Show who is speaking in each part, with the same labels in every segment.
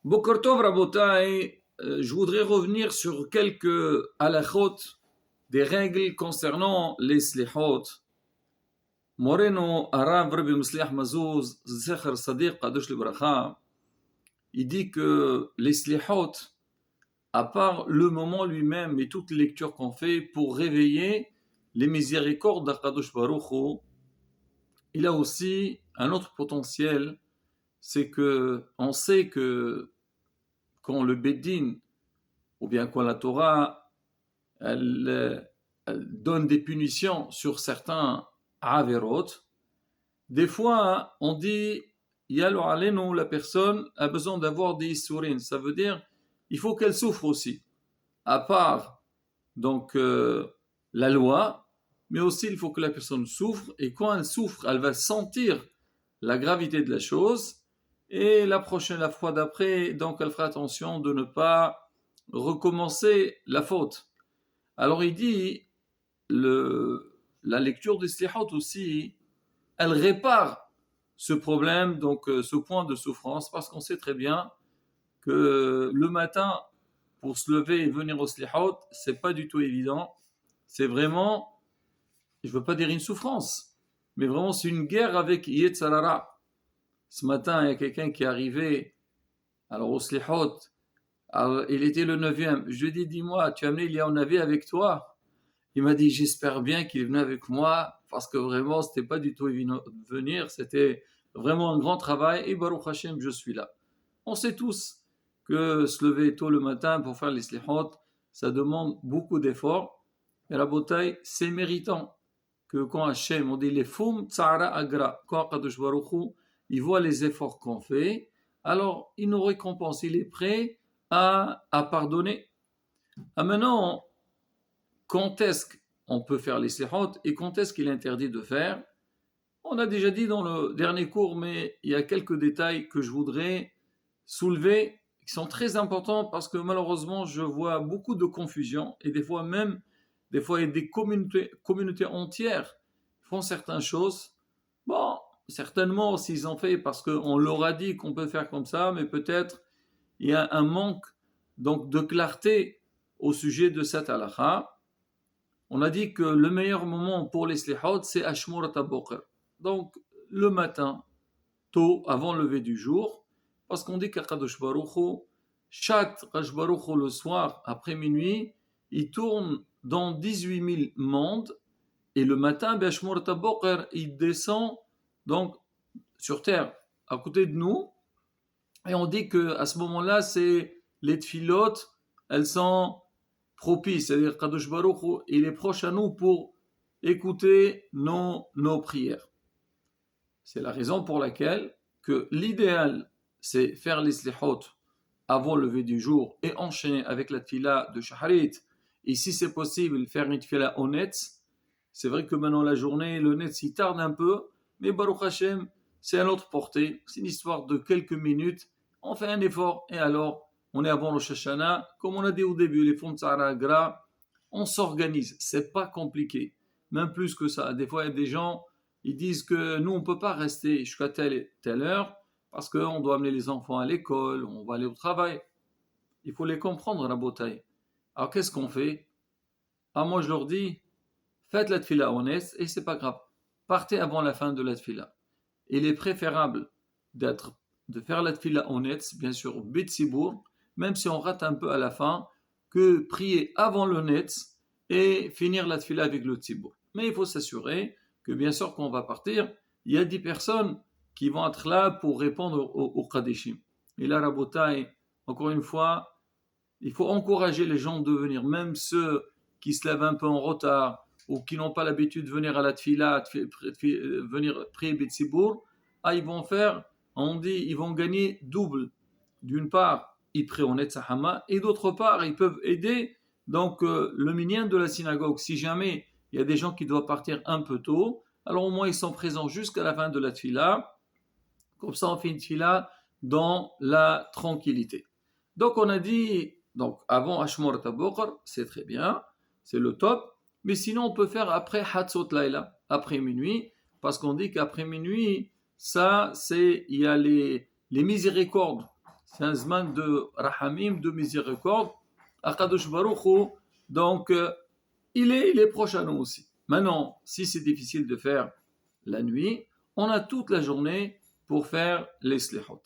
Speaker 1: Boker Tov Rabotai, je voudrais revenir sur quelques halachot, des règles concernant les slihot. Moreno, Arav Rabbi Musliach Mazouz, Zecher Sadiq Kadosh Libracha, il dit que les slihot, à part le moment lui-même et toute lecture qu'on fait pour réveiller les miséricordes d'Akadosh Baruch Hu, il a aussi un autre potentiel, c'est que on sait que quand le Beddin, ou bien quand la Torah, elle donne des punitions sur certains averot, des fois on dit Yalo alenu, la personne a besoin d'avoir des issourines, ça veut dire il faut qu'elle souffre aussi, à part donc la loi, mais aussi il faut que la personne souffre, et quand elle souffre, elle va sentir la gravité de la chose, et la fois d'après, donc elle fera attention de ne pas recommencer la faute. Alors il dit, la lecture des slihot aussi, elle répare ce problème, donc ce point de souffrance, parce qu'on sait très bien que le matin, pour se lever et venir au slihot, c'est pas du tout évident. C'est vraiment, je veux pas dire une souffrance, mais vraiment c'est une guerre avec Yetzarara. Ce matin, il y a quelqu'un qui est arrivé, alors au slihot, alors, il était le 9e. Je lui ai dit, dis-moi, tu as amené Eliyahu Navi avec toi? Il m'a dit, j'espère bien qu'il est venu avec moi, parce que vraiment, c'était pas du tout évident de venir, c'était vraiment un grand travail, et Baruch Hashem, je suis là. On sait tous que se lever tôt le matin pour faire les slihot, ça demande beaucoup d'efforts, et la bataille, c'est méritant. Que quand Hashem, on dit les fum tsara agra, quand Kadosh Baruch Hu, il voit les efforts qu'on fait, alors il nous récompense, il est prêt à pardonner. Maintenant, quand est-ce qu'on peut faire les slihot et quand est-ce qu'il est interdit de faire? On a déjà dit dans le dernier cours, mais il y a quelques détails que je voudrais soulever qui sont très importants parce que malheureusement, je vois beaucoup de confusion et des fois il y a des communautés entières qui font certaines choses. Bon, certainement, s'ils ont fait parce qu'on leur a dit qu'on peut faire comme ça, mais peut-être il y a un manque donc de clarté au sujet de cette halakha. On a dit que le meilleur moment pour les slihot, c'est Ashmurat HaBoker. Donc, le matin, tôt, avant le lever du jour, parce qu'on dit qu'Akadosh Baruch Hu, chaque Kadosh Baruch Hu le soir, après minuit, il tourne dans 18 000 mondes, et le matin, Ashmurat HaBoker, il descend donc sur terre, à côté de nous, et on dit qu'à ce moment-là, c'est les tfilotes, elles sont propices, c'est-à-dire Kadosh Baruch Hu, il est proche à nous pour écouter nos prières. C'est la raison pour laquelle que l'idéal, c'est faire les slihot avant le lever du jour et enchaîner avec la tfila de Shaharit. Et si c'est possible, faire une tfila au netz. C'est vrai que maintenant la journée, le netz, il tarde un peu, mais Baruch Hashem, c'est à notre portée. C'est une histoire de quelques minutes. On fait un effort et alors, on est avant le Shoshana. Comme on a dit au début, les fonds de Sahara gras, on s'organise. C'est pas compliqué. Même plus que ça. Des fois, il y a des gens, ils disent que nous, on ne peut pas rester jusqu'à telle heure parce qu'on doit amener les enfants à l'école, on va aller au travail. Il faut les comprendre, la bataille. Alors, qu'est-ce qu'on fait? Ah, moi, je leur dis, faites la tfila honnête et c'est pas grave. Partez avant la fin de la tfila. Il est préférable de faire la tfila honnête, bien sûr, bitsibour, même si on rate un peu à la fin, que prier avant le netz et finir la tfila avec le tzibour. Mais il faut s'assurer que, bien sûr, quand on va partir, il y a 10 personnes qui vont être là pour répondre au Kadeshim. Et là, Rabotai, encore une fois, il faut encourager les gens de venir, même ceux qui se lèvent un peu en retard ou qui n'ont pas l'habitude de venir à la tfila, venir prier Bitsibour, ils vont faire, on dit, ils vont gagner double. D'une part, ils prient en Netzahama, et d'autre part, ils peuvent aider donc le minyan de la synagogue. Si jamais il y a des gens qui doivent partir un peu tôt, alors au moins ils sont présents jusqu'à la fin de la tfila. Comme ça, on fait une tfila dans la tranquillité. Donc, on a dit, donc avant Ashmor Tabokar, c'est très bien, c'est le top. Mais sinon, on peut faire après Hatzot Laila, après minuit, parce qu'on dit qu'après minuit, ça, il y a les miséricordes. C'est un zman de rahamim, de miséricorde. Akadosh Baruch Hu, donc, il est proche à nous aussi. Maintenant, si c'est difficile de faire la nuit, on a toute la journée pour faire les slihot.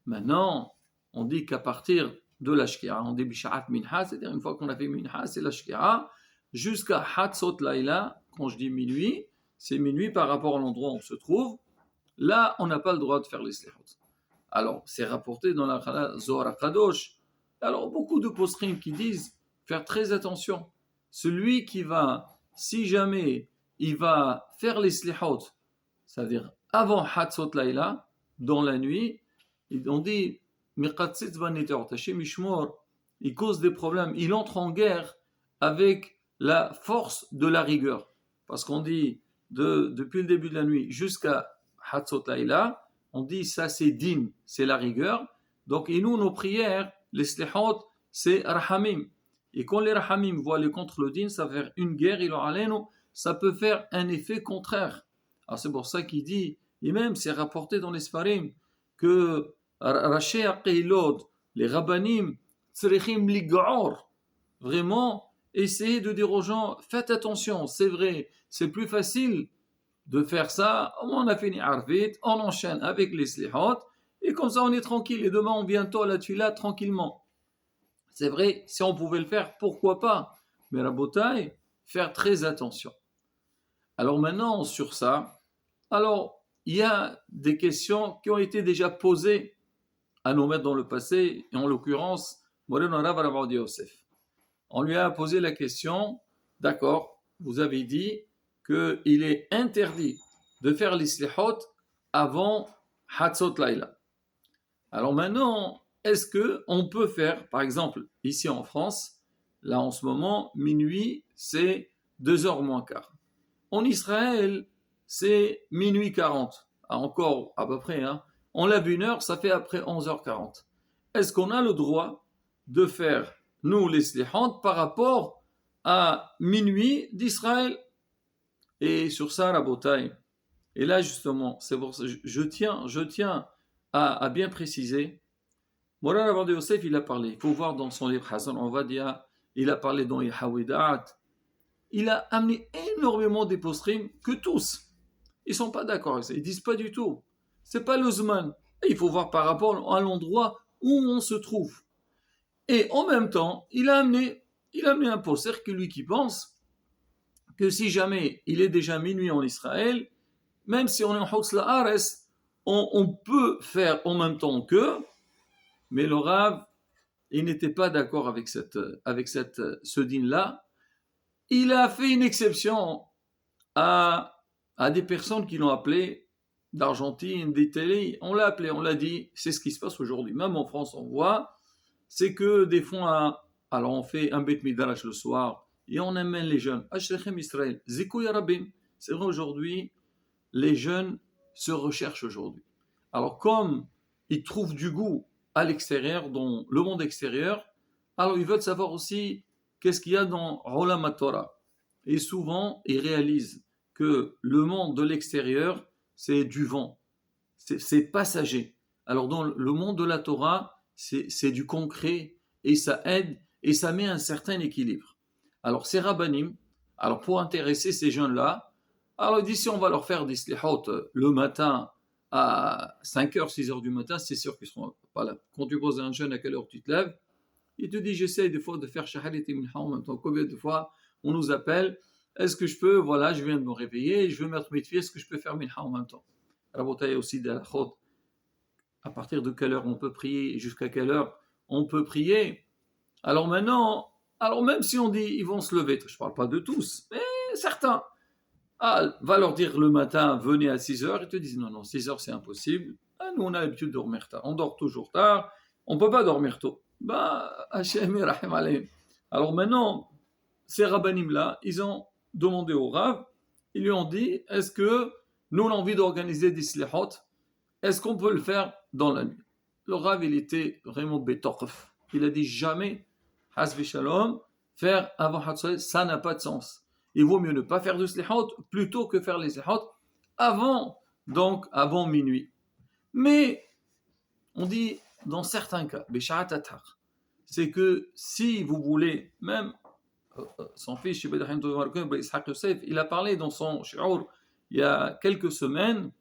Speaker 1: Maintenant, on dit qu'à partir de l'ashkira, on dit bisharat minha, c'est-à-dire une fois qu'on a fait minha, c'est l'ashkira, jusqu'à hatzot laila, quand je dis minuit, c'est minuit par rapport à l'endroit où on se trouve. Là, on n'a pas le droit de faire les slihot. Alors, c'est rapporté dans la Zohar Kadosh. Alors, beaucoup de posrim qui disent faire très attention. Celui qui va, si jamais il va faire les slihot, c'est-à-dire avant Hatzot Laila, dans la nuit, on dit il cause des problèmes, il entre en guerre avec la force de la rigueur. Parce qu'on dit, depuis le début de la nuit jusqu'à Hatzot Laila, on dit ça c'est din, c'est la rigueur. Donc, et nous, nos prières, les slihot, c'est rahamim. Et quand les rahamim voient aller contre le din, ça va faire une guerre, ça peut faire un effet contraire. Alors c'est pour ça qu'il dit, et même c'est rapporté dans les Sfarim, que Raché Aqeilod, les rabbanim, tsrichim lig'or, vraiment, essayez de dire aux gens, faites attention, c'est vrai, c'est plus facile de faire ça, on a fini Arvit, on enchaîne avec les slihot, et comme ça on est tranquille, et demain on vient tôt à la tuila tranquillement. C'est vrai, si on pouvait le faire, pourquoi pas? Mais Rabotai, faire très attention. Alors maintenant, sur ça, alors il y a des questions qui ont été déjà posées à nos maîtres dans le passé, et en l'occurrence, Moreno Rav Rav Yosef. On lui a posé la question, d'accord, vous avez dit qu'il est interdit de faire les slihot avant Hatzot Laila. Alors maintenant, est-ce qu'on peut faire, par exemple, ici en France, là en ce moment, minuit, c'est 2h moins quart. En Israël, c'est minuit 40. Encore à peu près, hein. On lève 1 heure, ça fait après 11h40. Est-ce qu'on a le droit de faire, nous, les slihot, par rapport à minuit d'Israël? Et sur ça, la bataille. Et là, justement, c'est pour ça, je tiens à bien préciser. Moran Rav Yosef, il a parlé. Il faut voir dans son livre Hazan Ovadia, il a parlé dans Yehawidat. Il a amené énormément des postrim que tous, ils ne sont pas d'accord avec ça. Ils disent pas du tout. C'est pas le Zman. Et il faut voir par rapport à l'endroit où on se trouve. Et en même temps, il a amené un poster que lui qui pense que si jamais il est déjà minuit en Israël, même si on est en Hotz La'ares, on peut faire en même temps qu'eux, mais le Rav, il n'était pas d'accord avec ce din-là. Il a fait une exception à des personnes qui l'ont appelé d'Argentine, d'Italie. On l'a appelé, on l'a dit, c'est ce qui se passe aujourd'hui. Même en France, on voit, c'est que des fois, alors on fait un Beit Midrash le soir, et on amène les jeunes. Ashrechem Israël, Zikou Yarabim. C'est vrai, aujourd'hui, les jeunes se recherchent aujourd'hui. Alors, comme ils trouvent du goût à l'extérieur, dans le monde extérieur, alors ils veulent savoir aussi qu'est-ce qu'il y a dans Olam HaTorah. Et souvent, ils réalisent que le monde de l'extérieur, c'est du vent, c'est passager. Alors dans le monde de la Torah, c'est du concret, et ça aide, et ça met un certain équilibre. Alors ces rabbanim, alors pour intéresser ces jeunes-là, alors d'ici on va leur faire des slihot le matin à 5h, 6h du matin, c'est sûr qu'ils seront pas là. Quand tu poses un jeune à quelle heure tu te lèves, il te dit j'essaie des fois de faire shaharit et minha en même temps. Combien de fois on nous appelle, est-ce que je peux, voilà, je viens de me réveiller, je veux mettre mes filles, est-ce que je peux faire minha en même temps? Rabotai aussi de la chod, à partir de quelle heure on peut prier, jusqu'à quelle heure on peut prier. Alors maintenant, alors même si on dit ils vont se lever, je ne parle pas de tous, mais certains, va leur dire le matin, venez à 6h, ils te disent non, 6h c'est impossible. Nous on a l'habitude de dormir tard, on dort toujours tard, on ne peut pas dormir tôt. Alors maintenant, ces rabbanim-là, ils ont demandé au Rav, ils lui ont dit, est-ce que nous on a envie d'organiser des slihot, est-ce qu'on peut le faire dans la nuit? Le Rav, il était vraiment bétorf. Il a dit jamais, hasbi shalom, faire avant Hatzot, ça n'a pas de sens. Il vaut mieux ne pas faire de slihot plutôt que faire les slihot avant minuit. Mais on dit, dans certains cas, Bisha'at Atar, c'est que si vous voulez, même son fils, il a parlé dans son shi'ur il y a quelques semaines,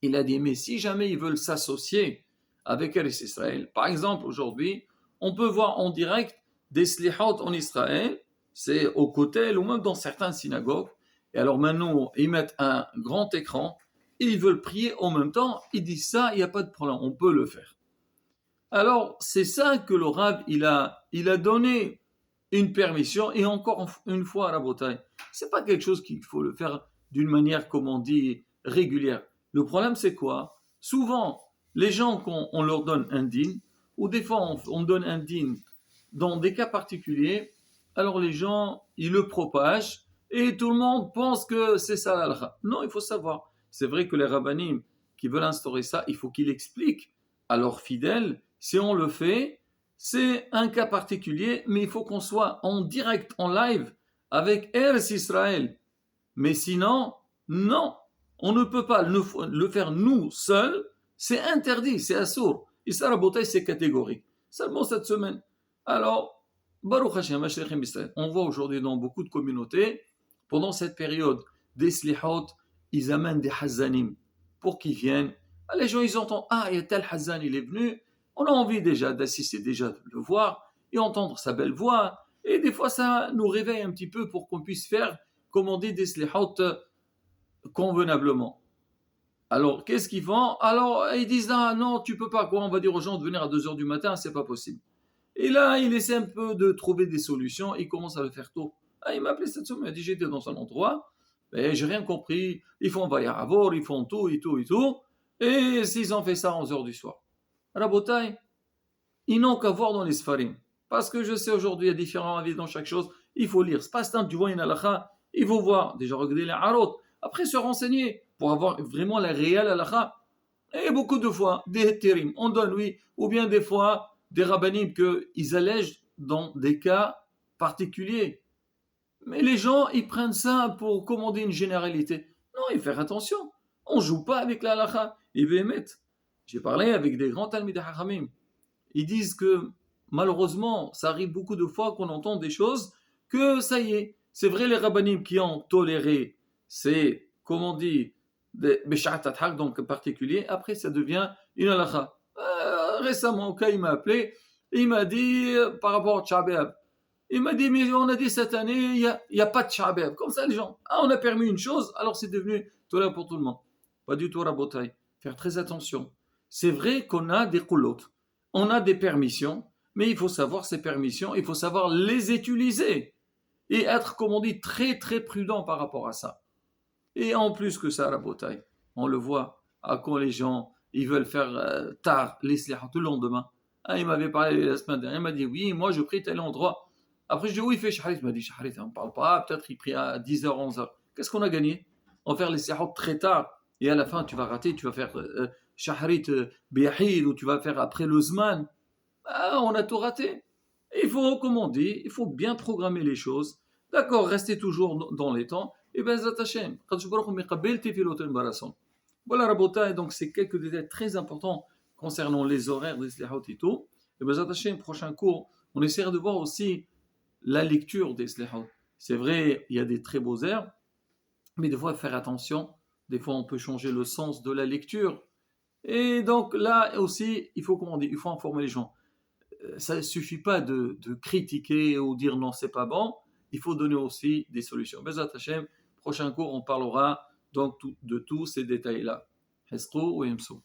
Speaker 1: il a dit, mais si jamais ils veulent s'associer avec Eretz Israël, par exemple aujourd'hui, on peut voir en direct des slihot en Israël, c'est au côté ou même dans certaines synagogues, et alors maintenant ils mettent un grand écran, et ils veulent prier en même temps, ils disent ça, il n'y a pas de problème, on peut le faire. Alors c'est ça que le Rav, il a donné une permission, et encore une fois à la bataille, c'est pas quelque chose qu'il faut le faire d'une manière, comme on dit, régulière. Le problème, c'est quoi? Souvent, les gens, quand on leur donne un din, ou des fois on donne un din dans des cas particuliers, alors les gens, ils le propagent, et tout le monde pense que c'est ça l'alha. Non, il faut savoir. C'est vrai que les rabbinim qui veulent instaurer ça, il faut qu'ils expliquent à leurs fidèles, si on le fait, c'est un cas particulier, mais il faut qu'on soit en direct, en live, avec Eretz Israël. Mais sinon, non, on ne peut pas le faire nous seuls, c'est interdit, c'est assourd. Et ça, la beauté, c'est catégorique. Seulement cette semaine. Alors, Baruch Hashem, on voit aujourd'hui dans beaucoup de communautés, pendant cette période, des slihot, ils amènent des hazanim pour qu'ils viennent. Les gens, ils entendent, il y a tel hazan, il est venu. On a envie déjà d'assister, déjà de le voir et entendre sa belle voix. Et des fois, ça nous réveille un petit peu pour qu'on puisse faire, comme on dit, des slihot convenablement. Alors, qu'est-ce qu'ils font? Alors, ils disent, non, tu peux pas, quoi, on va dire aux gens de venir à 2h du matin, c'est pas possible. Et là, il essaie un peu de trouver des solutions, il commence à le faire tôt. Il m'a appelé cette semaine, il m'a dit, j'étais dans un endroit, mais j'ai rien compris, ils font Vayaravour, ils font tout, et s'ils ont fait ça à 11h du soir. Rabotai, ils n'ont qu'à voir dans les Sfarim. Parce que je sais aujourd'hui, il y a différents avis dans chaque chose, il faut lire. C'est pas ce temps, tu vois une halakha, il faut voir, déjà regarder les harot, après se renseigner, pour avoir vraiment la réelle halakha. Et beaucoup de fois, des térim, on donne, oui, ou bien des fois, des rabbinim qu'ils allègent dans des cas particuliers. Mais les gens, ils prennent ça pour commander une généralité. Non, il faut faire attention. On ne joue pas avec la halakha. Ils émettre. J'ai parlé avec des grands talmides haramim. Ils disent que malheureusement, ça arrive beaucoup de fois qu'on entend des choses que ça y est. C'est vrai, les rabbinim qui ont toléré, c'est, comme on dit, des Bisha'at Adhak, donc particulier. Après, ça devient une halakha. Récemment, quand il m'a appelé, il m'a dit, par rapport au Tchabéab, il m'a dit, mais on a dit cette année, il n'y a pas de Tchabéab. Comme ça, les gens, on a permis une chose, alors c'est devenu toléré pour tout le monde. Pas du tout, Rabotai. Faire très attention. C'est vrai qu'on a des coulottes, on a des permissions, mais il faut savoir ces permissions, il faut savoir les utiliser et être, comme on dit, très très prudent par rapport à ça. Et en plus que ça, Rabotai, on le voit, quand les gens ils veulent faire tard l'islah tout le lendemain. Il m'avait parlé la semaine dernière, il m'a dit oui, moi je prie tel endroit. Après je dis oui, il fait shaharit. Il m'a dit shaharit, on ne parle pas, peut-être il prie à 10h, 11h. Qu'est-ce qu'on a gagné? On va faire les sihot très tard et à la fin tu vas rater, tu vas faire shaharit biyahid ou tu vas faire après le zman. On a tout raté. Et il faut, comme on dit, il faut bien programmer les choses. D'accord, rester toujours dans les temps. Et bien, Zatachem, voilà, Rabota, donc c'est quelques détails très importants concernant les horaires des Slihot et tout. Et bien, Zatachem, prochain cours, on essaiera de voir aussi la lecture des Slihot. C'est vrai, il y a des très beaux airs, mais des fois, faire attention. Des fois, on peut changer le sens de la lecture. Et donc là aussi, il faut, comment on dit, il faut informer les gens. Ça ne suffit pas de critiquer ou dire non, c'est pas bon. Il faut donner aussi des solutions. Bezat Hashem, prochain cours, on parlera donc de tous ces détails-là. Hesro ou Emso.